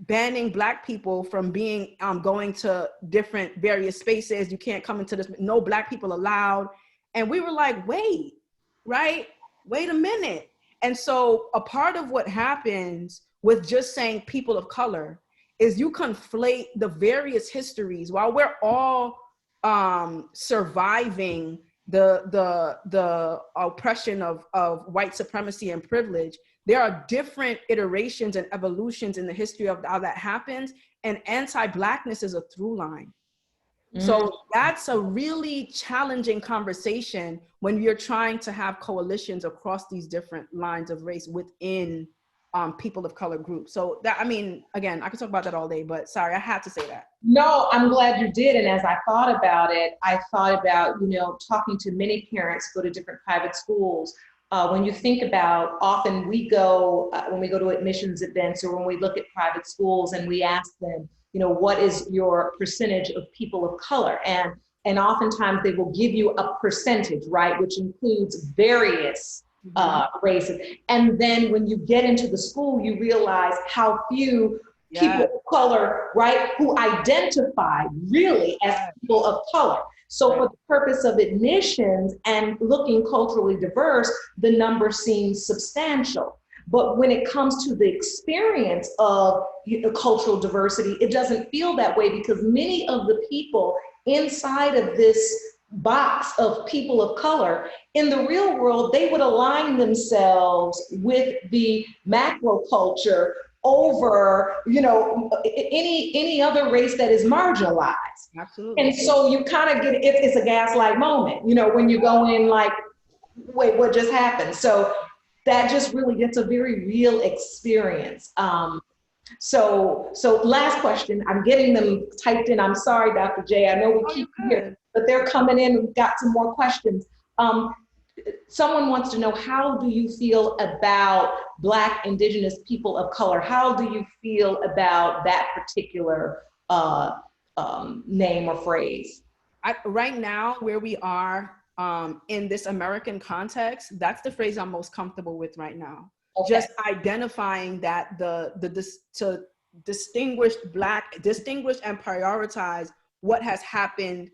banning Black people from being going to different various spaces. You can't come into this, no Black people allowed. And we were like, wait a minute. And so a part of what happens with just saying people of color is you conflate the various histories. While we're all surviving the oppression of white supremacy and privilege, there are different iterations and evolutions in the history of how that happens, and anti-Blackness is a through line. So that's a really challenging conversation when you're trying to have coalitions across these different lines of race within people of color groups. So that, I mean, again, I could talk about that all day, but sorry, I had to say that. No, I'm glad you did. And as I thought about it, I thought about, you know, talking to many parents who go to different private schools. When you think about, often we go, when we go to admissions events or when we look at private schools and we ask them, you know, what is your percentage of people of color? And oftentimes they will give you a percentage, right, which includes various races. And then when you get into the school, you realize how few people of color, right, who identify really as people of color. So for the purpose of admissions and looking culturally diverse, the number seems substantial. But when it comes to the experience of cultural diversity, it doesn't feel that way, because many of the people inside of this box of people of color, in the real world, they would align themselves with the macro culture over, you know, any other race that is marginalized. Absolutely. And so you kind of get, it's a gaslight moment, you know, when you go in like, wait, what just happened? So that just really gets a very real experience. So last question, I'm getting them typed in. I'm sorry, Dr. J, I know we keep here, but they're coming in. We've got some more questions. Someone wants to know, how do you feel about Black, Indigenous people of color? How do you feel about that particular name or phrase? Right now, where we are in this American context, that's the phrase I'm most comfortable with right now. Okay. Just identifying that to distinguish and prioritize what has happened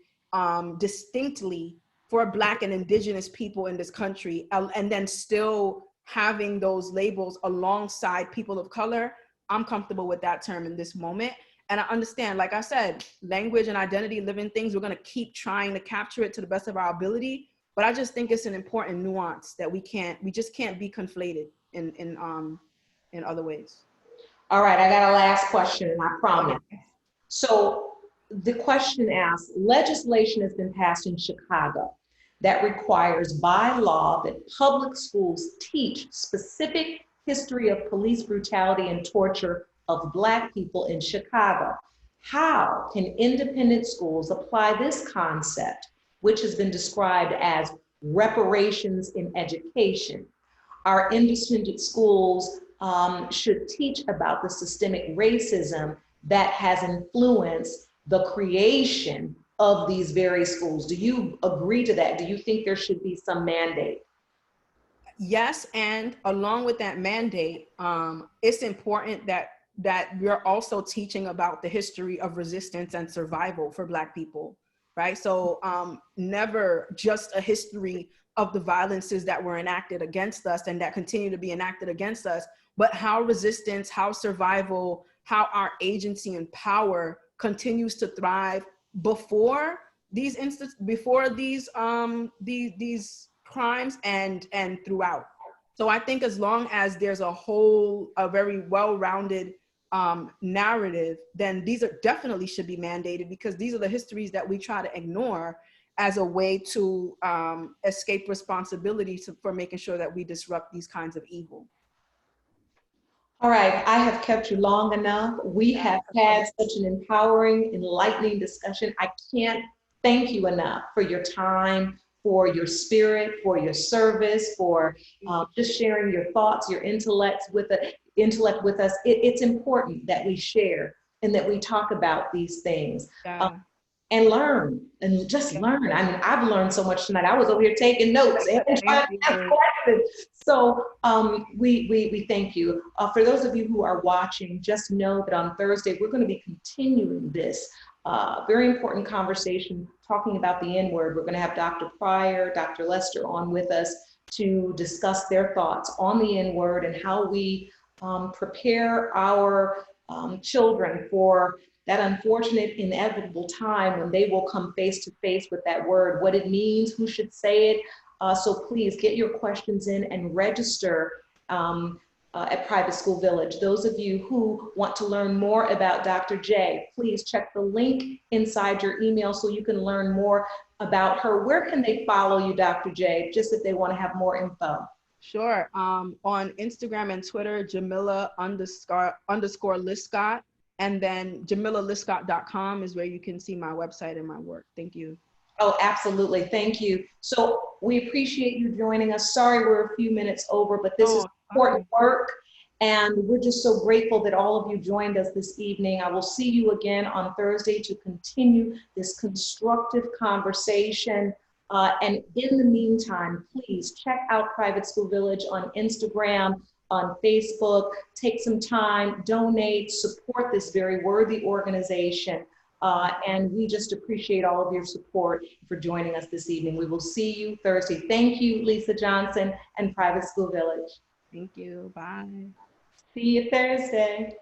distinctly for Black and Indigenous people in this country, and then still having those labels alongside people of color, I'm comfortable with that term in this moment. And I understand, like I said, language and identity, living things, we're gonna keep trying to capture it to the best of our ability. But I just think it's an important nuance that we just can't be conflated in other ways. All right, I got a last question, and I promise. Okay. So the question asks, legislation has been passed in Chicago that requires by law that public schools teach specific history of police brutality and torture of Black people in Chicago. How can independent schools apply this concept, which has been described as reparations in education? Our independent schools should teach about the systemic racism that has influenced the creation of these very schools. Do you agree to that? Do you think there should be some mandate? Yes, and along with that mandate, it's important that we're also teaching about the history of resistance and survival for Black people, right? So never just a history of the violences that were enacted against us and that continue to be enacted against us, but how resistance, how survival, how our agency and power continues to thrive before these crimes and throughout. So I think as long as there's a very well-rounded narrative, then these are definitely should be mandated, because these are the histories that we try to ignore as a way to escape responsibility for making sure that we disrupt these kinds of evil. All right, I have kept you long enough. We have had such an empowering, enlightening discussion. I can't thank you enough for your time, for your spirit, for your service, for just sharing your thoughts, your intellect with us. It's important that we share and that we talk about these things. Yeah. And learn and just learn. I mean, I've learned so much tonight. I was over here taking notes and trying to ask questions. So we thank you. For those of you who are watching, just know that on Thursday, we're going to be continuing this very important conversation talking about the N-word. We're going to have Dr. Pryor, Dr. Lester on with us to discuss their thoughts on the N-word and how we prepare our children for that unfortunate, inevitable time when they will come face to face with that word, what it means, who should say it. So please get your questions in and register at Private School Village. Those of you who want to learn more about Dr. J, please check the link inside your email so you can learn more about her. Where can they follow you, Dr. J, just if they want to have more info? Sure. On Instagram and Twitter, Jamila _ Liscott. And then JamilaLiscott.com is where you can see my website and my work. Thank you. Oh, absolutely. Thank you. So we appreciate you joining us. Sorry, we're a few minutes over, but this is important work. And we're just so grateful that all of you joined us this evening. I will see you again on Thursday to continue this constructive conversation. And in the meantime, please check out Private School Village on Instagram, on Facebook, take some time, donate, support this very worthy organization. And we just appreciate all of your support for joining us this evening. We will see you Thursday. Thank you, Lisa Johnson and Private School Village. Thank you. Bye. See you Thursday.